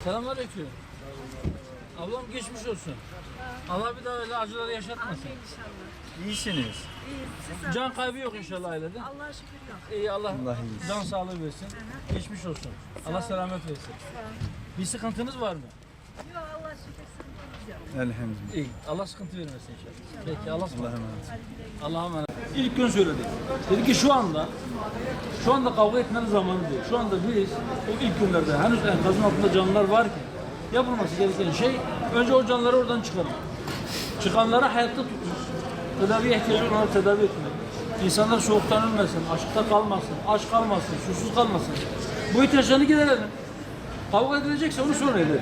Selamünaleyküm. Ablam geçmiş olsun. Allah bir daha öyle acıları yaşatmasın. Amin inşallah. İyisiniz. İyiyiz. Siz Can kaybı yok inşallah ailede. Allah'a şükür yok. İyi Allah can sağlığı versin. Geçmiş olsun. Allah selamet versin. Sağ olun. Bir sıkıntınız var mı? Yok Allah'a şükür sıkıntımız yok. Elhamdülillah. İyi. Allah sıkıntı vermesin inşallah. Peki Allah ısmarladık. Hadi güle güle. Allah'a emanet. İlk gün söyledi. Dedi ki şu anda kavga etmenin zamanı değil. Şu anda biz o ilk günlerde henüz enkazın altında canlılar varken yapılması gereken şey önce o canlıları oradan çıkarmak. Çıkanları hayatta tutmak. Tedaviye ihtiyacı olanları tedavi etmek. İnsanlar soğuktan ölmesin, açıkta kalmasın, aç kalmasın, susuz kalmasın. Bu ihtiyaçlarını giderelim. Kavga edilecekse onu sonra edelim.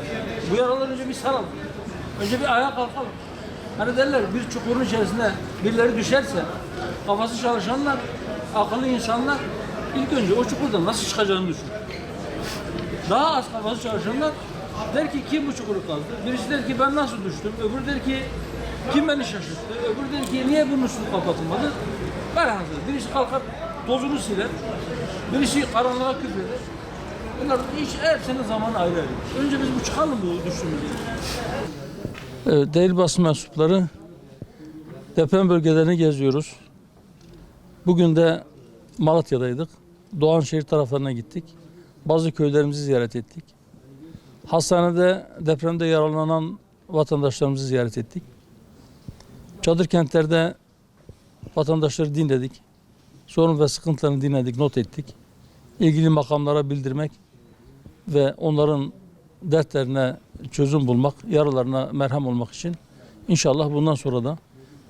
Bu yaraları önce bir saralım. Önce bir ayağa kalkalım. Hani derler bir çukurun içerisinde birileri düşerse kafası çalışanlar, akıllı insanlar ilk önce o çukurdan nasıl çıkacağını düşünür. Daha az kafası çalışanlar der ki kim bu çukuru kazdı? Birisi der ki ben nasıl düştüm? Öbürü der ki kim beni şaşırttı? Öbürü der ki niye bunun üstü kapatılmadı? Velhasıl birisi kalkar tozunu siler, birisi karanlığa küfreder. Bunlar hiç hepsinin zamanı ayrı ayrı. Önce biz bu çıkalım bu düştüğümüzü. Değerli basın mensupları, deprem bölgelerini geziyoruz. Bugün de Malatya'daydık. Doğanşehir taraflarına gittik. Bazı köylerimizi ziyaret ettik. Hastanede depremde yaralanan vatandaşlarımızı ziyaret ettik. Çadır kentlerde vatandaşları dinledik. Sorun ve sıkıntılarını dinledik, not ettik. İlgili makamlara bildirmek ve onların dertlerine çözüm bulmak, yaralarına merhem olmak için inşallah bundan sonra da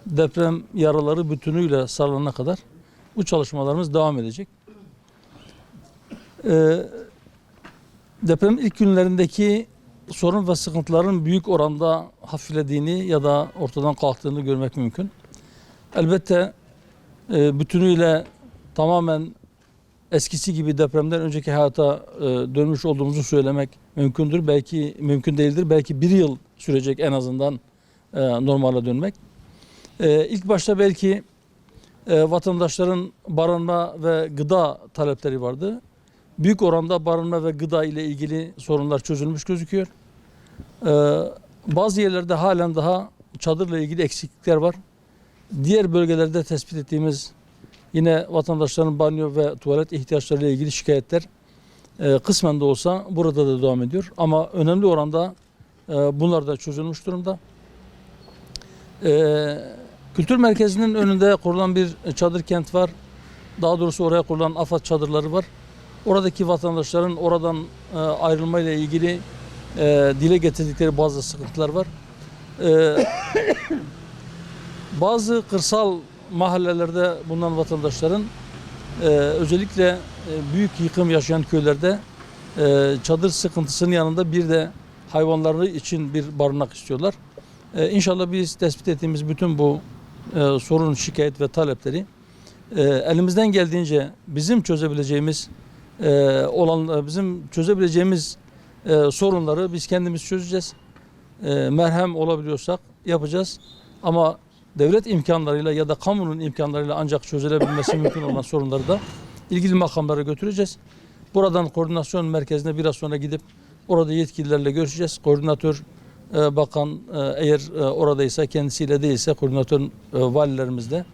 deprem yaraları bütünüyle sarılana kadar bu çalışmalarımız devam edecek. Depremin ilk günlerindeki sorun ve sıkıntıların büyük oranda hafiflediğini ya da ortadan kalktığını görmek mümkün. Elbette bütünüyle tamamen eskisi gibi depremden önceki hayata dönmüş olduğumuzu söylemek mümkündür. Belki mümkün değildir. Belki bir yıl sürecek en azından normale dönmek. İlk başta belki vatandaşların barınma ve gıda talepleri vardı. Büyük oranda barınma ve gıda ile ilgili sorunlar çözülmüş gözüküyor. Bazı yerlerde halen daha çadırla ilgili eksiklikler var. Diğer bölgelerde tespit ettiğimiz yine vatandaşların banyo ve tuvalet ihtiyaçlarıyla ilgili şikayetler kısmen de olsa burada da devam ediyor. Ama önemli oranda bunlar da çözülmüş durumda. Kültür merkezinin önünde kurulan bir çadır kent var. Daha doğrusu oraya kurulan AFAD çadırları var. Oradaki vatandaşların oradan ayrılmayla ilgili dile getirdikleri bazı sıkıntılar var. Bazı kırsal mahallelerde bulunan vatandaşların özellikle büyük yıkım yaşayan köylerde çadır sıkıntısının yanında bir de hayvanları için bir barınak istiyorlar. İnşallah biz tespit ettiğimiz bütün bu sorun, şikayet ve talepleri elimizden geldiğince bizim çözebileceğimiz sorunları biz kendimiz çözeceğiz. Merhem olabiliyorsak yapacağız. Ama devlet imkanlarıyla ya da kamunun imkanlarıyla ancak çözülebilmesi mümkün olan sorunları da ilgili makamlara götüreceğiz. Buradan koordinasyon merkezine biraz sonra gidip orada yetkililerle görüşeceğiz. Koordinatör bakan eğer oradaysa kendisiyle değilse koordinatör valilerimizle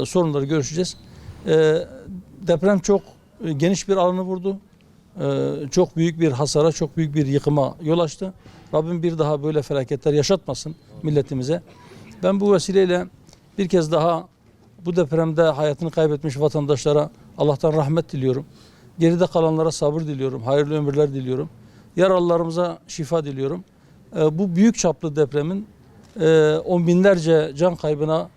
sorunları görüşeceğiz. Deprem çok geniş bir alanı vurdu. Çok büyük bir hasara, çok büyük bir yıkıma yol açtı. Rabbim bir daha böyle felaketler yaşatmasın milletimize. Ben bu vesileyle bir kez daha bu depremde hayatını kaybetmiş vatandaşlara Allah'tan rahmet diliyorum. Geride kalanlara sabır diliyorum, hayırlı ömürler diliyorum. Yaralılarımıza şifa diliyorum. Bu büyük çaplı depremin on binlerce can kaybına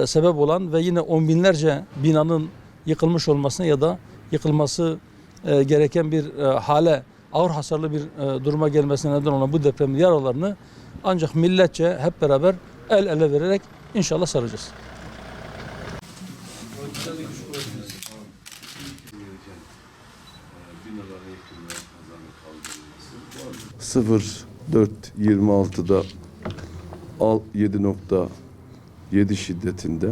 sebep olan ve yine on binlerce binanın yıkılmış olmasına ya da yıkılması gereken bir hale, ağır hasarlı bir duruma gelmesine neden olan bu depremin yaralarını ancak milletçe hep beraber el ele vererek inşallah saracağız. 04.26'da 7.7 şiddetinde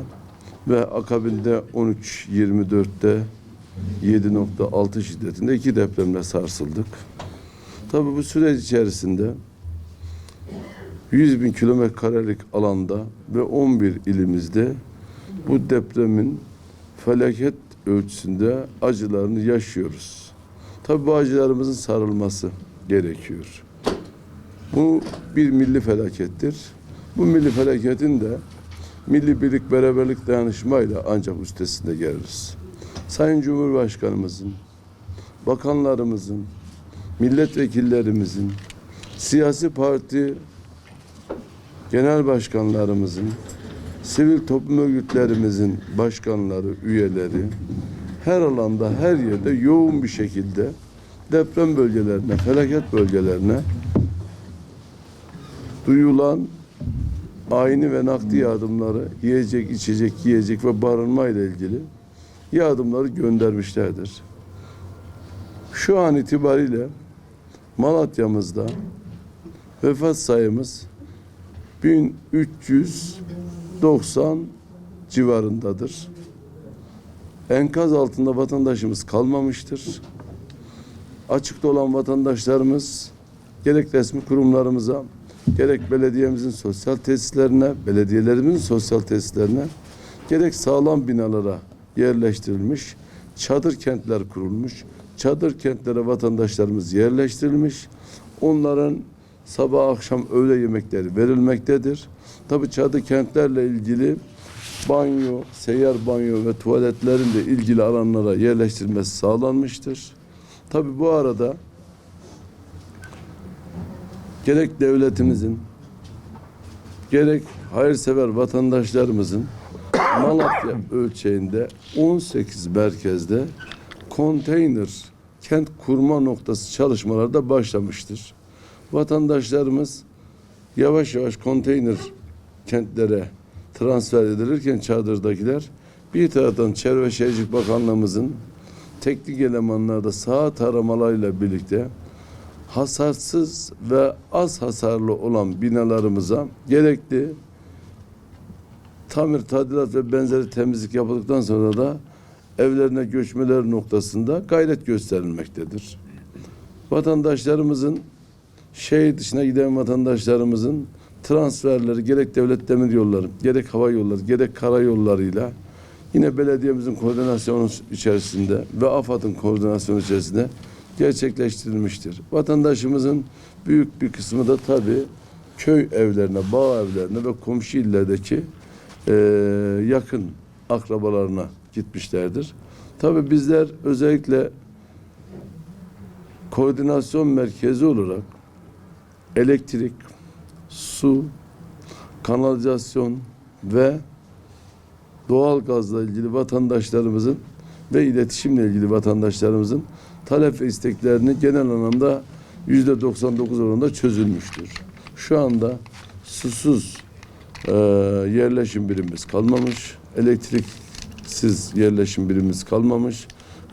ve akabinde 13.24'te 7.6 şiddetinde iki depremle sarsıldık. Tabii bu süreç içerisinde 100 bin kilometrekarelik alanda ve 11 ilimizde bu depremin felaket ölçüsünde acılarını yaşıyoruz. Tabii bu acılarımızın sarılması gerekiyor. Bu bir milli felakettir. Bu milli felaketin de milli birlik, beraberlik, dayanışmayla ancak üstesinde geliriz. Sayın Cumhurbaşkanımızın, bakanlarımızın, milletvekillerimizin, siyasi parti genel başkanlarımızın, sivil toplum örgütlerimizin başkanları, üyeleri her alanda, her yerde yoğun bir şekilde deprem bölgelerine, felaket bölgelerine duyulan ayni ve nakdi yardımları, yiyecek, içecek, yiyecek ve barınma ile ilgili yardımları göndermişlerdir. Şu an itibariyle Malatya'mızda vefat sayımız 1390 civarındadır. Enkaz altında vatandaşımız kalmamıştır. Açıkta olan vatandaşlarımız gerek resmi kurumlarımıza, gerek belediyemizin sosyal tesislerine, belediyelerimizin sosyal tesislerine, gerek sağlam binalara yerleştirilmiş, çadır kentler kurulmuş, çadır kentlere vatandaşlarımız yerleştirilmiş, onların sabah akşam öğle yemekleri verilmektedir. Tabii çadır kentlerle ilgili banyo, seyyar banyo ve tuvaletlerin de ilgili alanlara yerleştirilmesi sağlanmıştır. Tabii bu arada gerek devletimizin, gerek hayırsever vatandaşlarımızın Malatya ölçeğinde 18 merkezde konteyner kent kurma noktası çalışmaları da başlamıştır. Vatandaşlarımız yavaş yavaş konteyner kentlere transfer edilirken çadırdakiler bir taraftan Çevre ve Şehircilik Bakanlığımızın teknik elemanları da saha taramalarıyla birlikte hasarsız ve az hasarlı olan binalarımıza gerekli tamir, tadilat ve benzeri temizlik yapıldıktan sonra da evlerine göçmeler noktasında gayret gösterilmektedir. Vatandaşlarımızın, şehir dışına giden vatandaşlarımızın transferleri gerek devlet demir yolları, gerek hava yolları, gerek karayollarıyla yine belediyemizin koordinasyonu içerisinde ve AFAD'ın koordinasyonu içerisinde gerçekleştirilmiştir. Vatandaşımızın büyük bir kısmı da tabii köy evlerine, bağ evlerine ve komşu illerdeki yakın akrabalarına gitmişlerdir. Tabii bizler özellikle koordinasyon merkezi olarak elektrik, su, kanalizasyon ve doğalgazla ilgili vatandaşlarımızın ve iletişimle ilgili vatandaşlarımızın talep ve isteklerini genel anlamda %99 oranında çözülmüştür. Şu anda susuz yerleşim birimimiz kalmamış, elektriksiz yerleşim birimimiz kalmamış.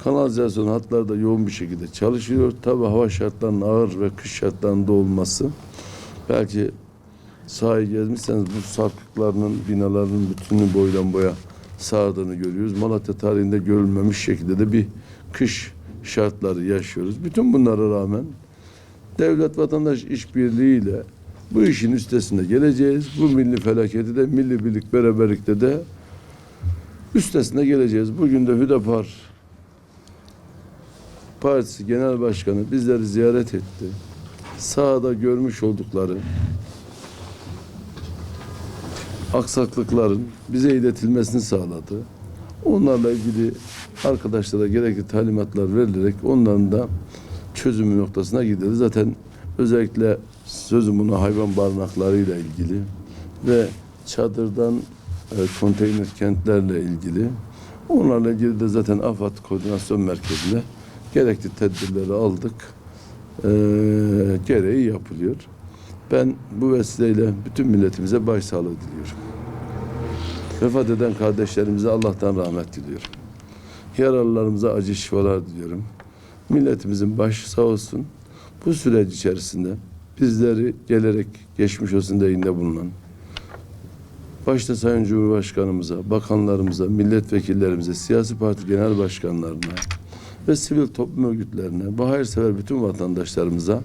Kanalizasyon hatları da yoğun bir şekilde çalışıyor. Tabii hava şartlarının ağır ve kış şartlarında olması, belki sahayı gezmişseniz bu sarkıklarının, binaların bütününü boydan boya sardığını görüyoruz. Malatya tarihinde görülmemiş şekilde de bir kış şartları yaşıyoruz. Bütün bunlara rağmen devlet vatandaş işbirliğiyle bu işin üstesine geleceğiz. Bu milli felaketi de milli birlik beraberlikte de üstesine geleceğiz. Bugün de Hüdapar Partisi Genel Başkanı bizleri ziyaret etti. Sahada görmüş oldukları aksaklıkların bize iletilmesini sağladı. Onlarla ilgili arkadaşlara gerekli talimatlar verilerek onların da çözümü noktasına gidildi. Zaten özellikle sözümüne hayvan barınaklarıyla ilgili ve çadırdan konteyner kentlerle ilgili, onlarla ilgili de zaten AFAD Koordinasyon Merkezi'nde gerekli tedbirleri aldık. Gereği yapılıyor. Ben bu vesileyle bütün milletimize başsağlığı diliyorum. Vefat eden kardeşlerimize Allah'tan rahmet diliyorum. Yaralılarımıza acı şifalar diliyorum. Milletimizin başı sağ olsun. Bu süreç içerisinde bizleri gelerek geçmiş olsun deyinde bulunan, başta Sayın Cumhurbaşkanımıza, bakanlarımıza, milletvekillerimize, siyasi parti genel başkanlarına ve sivil toplum örgütlerine, bu hayırsever bütün vatandaşlarımıza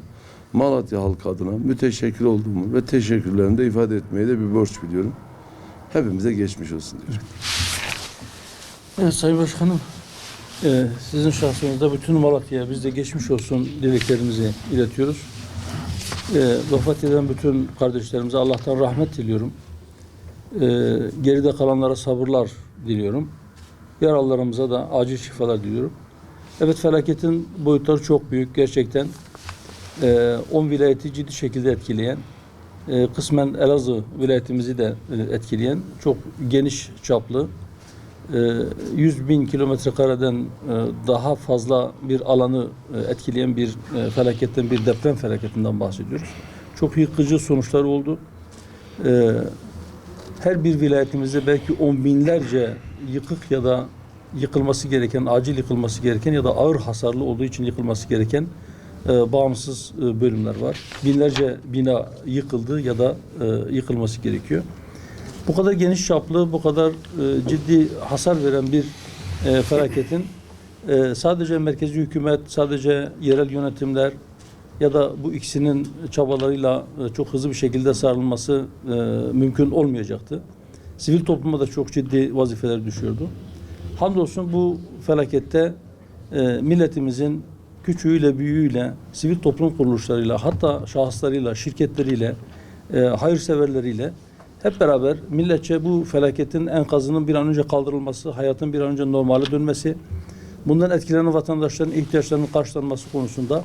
Malatya halkı adına müteşekkir olduğumu ve teşekkürlerimi de ifade etmeye de bir borç biliyorum. Hepimize geçmiş olsun diyorum. Evet Sayın Başkanım, sizin şahsınızda bütün Malatya'ya biz de geçmiş olsun dileklerimizi iletiyoruz. Vefat eden bütün kardeşlerimize Allah'tan rahmet diliyorum. Geride kalanlara sabırlar diliyorum. Yaralılarımıza da acil şifalar diliyorum. Evet, felaketin boyutları çok büyük. Gerçekten 10 vilayeti ciddi şekilde etkileyen, kısmen Elazığ vilayetimizi de etkileyen çok geniş çaplı, 100.000 kilometre kareden daha fazla bir alanı etkileyen bir felaketten, bir deprem felaketinden bahsediyoruz. Çok yıkıcı sonuçlar oldu. Her bir vilayetimizde belki on binlerce yıkık ya da yıkılması gereken, acil yıkılması gereken ya da ağır hasarlı olduğu için yıkılması gereken bağımsız bölümler var. Binlerce bina yıkıldı ya da yıkılması gerekiyor. Bu kadar geniş çaplı, bu kadar ciddi hasar veren bir felaketin sadece merkezi hükümet, sadece yerel yönetimler ya da bu ikisinin çabalarıyla çok hızlı bir şekilde sarılması mümkün olmayacaktı. Sivil topluma da çok ciddi vazifeler düşüyordu. Hamdolsun bu felakette milletimizin küçüğüyle, büyüğüyle, sivil toplum kuruluşlarıyla, hatta şahıslarıyla, şirketleriyle, hayırseverleriyle hep beraber milletçe bu felaketin enkazının bir an önce kaldırılması, hayatın bir an önce normale dönmesi, bundan etkilenen vatandaşların ihtiyaçlarının karşılanması konusunda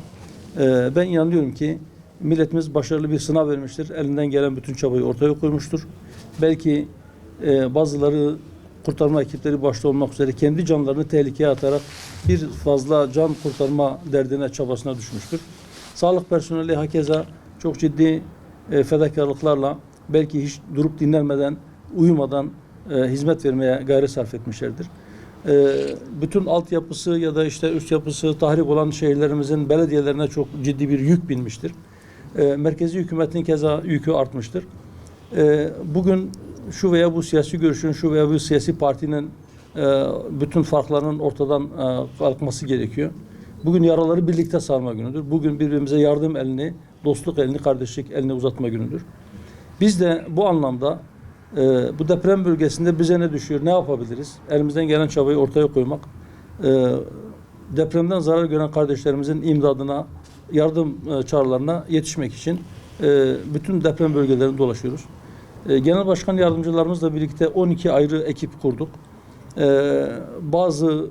ben inanıyorum ki milletimiz başarılı bir sınav vermiştir. Elinden gelen bütün çabayı ortaya koymuştur. Belki bazıları, kurtarma ekipleri başta olmak üzere, kendi canlarını tehlikeye atarak bir fazla can kurtarma derdine, çabasına düşmüştür. Sağlık personeli hakeza çok ciddi fedakarlıklarla, belki hiç durup dinlenmeden, uyumadan hizmet vermeye gayret sarf etmişlerdir. Bütün altyapısı ya da işte üst yapısı tahrip olan şehirlerimizin belediyelerine çok ciddi bir yük binmiştir. Merkezi hükümetin keza yükü artmıştır. Bugün şu veya bu siyasi görüşün, şu veya bu siyasi partinin bütün farklarının ortadan kalkması gerekiyor. Bugün yaraları birlikte sarma günüdür. Bugün birbirimize yardım elini, dostluk elini, kardeşlik elini uzatma günüdür. Biz de bu anlamda bu deprem bölgesinde bize ne düşüyor, ne yapabiliriz? Elimizden gelen çabayı ortaya koymak, depremden zarar gören kardeşlerimizin imdadına, yardım çağrılarına yetişmek için bütün deprem bölgelerini dolaşıyoruz. Genel Başkan Yardımcılarımızla birlikte 12 ayrı ekip kurduk. Bazı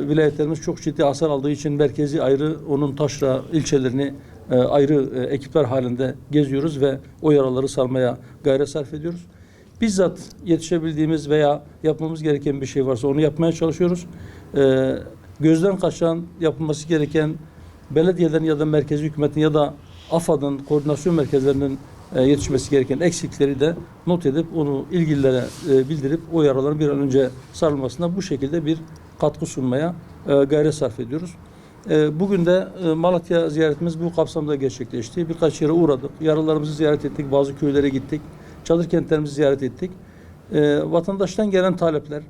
vilayetlerimiz çok ciddi hasar aldığı için merkezi ayrı, onun taşra ilçelerini ayrı ekipler halinde geziyoruz ve o yaraları sarmaya gayret sarf ediyoruz. Bizzat yetişebildiğimiz veya yapmamız gereken bir şey varsa onu yapmaya çalışıyoruz. Gözden kaçan, yapılması gereken belediyelerin ya da merkezi hükümetin ya da AFAD'ın, koordinasyon merkezlerinin yetişmesi gereken eksikleri de not edip onu ilgililere bildirip o yaraların bir an önce sarılmasına bu şekilde bir katkı sunmaya gayret sarf ediyoruz. Bugün de Malatya ziyaretimiz bu kapsamda gerçekleşti. Birkaç yere uğradık. Yaralarımızı ziyaret ettik. Bazı köylere gittik. Çadır kentlerimizi ziyaret ettik. Vatandaştan gelen talepler,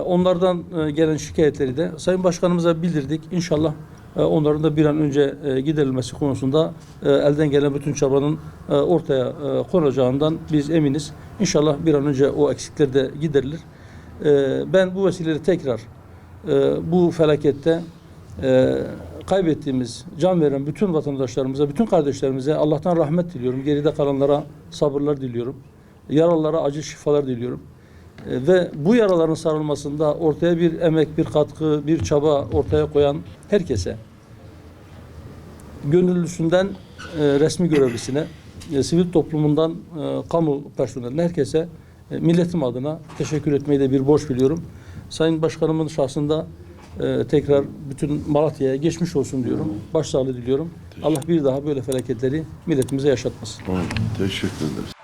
onlardan gelen şikayetleri de Sayın Başkanımıza bildirdik. İnşallah onların da bir an önce giderilmesi konusunda elden gelen bütün çabanın ortaya konacağından biz eminiz. İnşallah bir an önce o eksikler de giderilir. Ben bu vesileyle tekrar bu felakette kaybettiğimiz, can veren bütün vatandaşlarımıza, bütün kardeşlerimize Allah'tan rahmet diliyorum. Geride kalanlara sabırlar diliyorum. Yaralılara acil şifalar diliyorum. Ve bu yaraların sarılmasında ortaya bir emek, bir katkı, bir çaba ortaya koyan herkese, gönüllüsünden resmi görevlisine, sivil toplumundan kamu personeline, herkese milletim adına teşekkür etmeyi de bir borç biliyorum. Sayın Başkanımın şahsında tekrar bütün Malatya'ya geçmiş olsun diyorum. Başsağlığı diliyorum. Allah bir daha böyle felaketleri milletimize yaşatmasın. Teşekkür ederiz.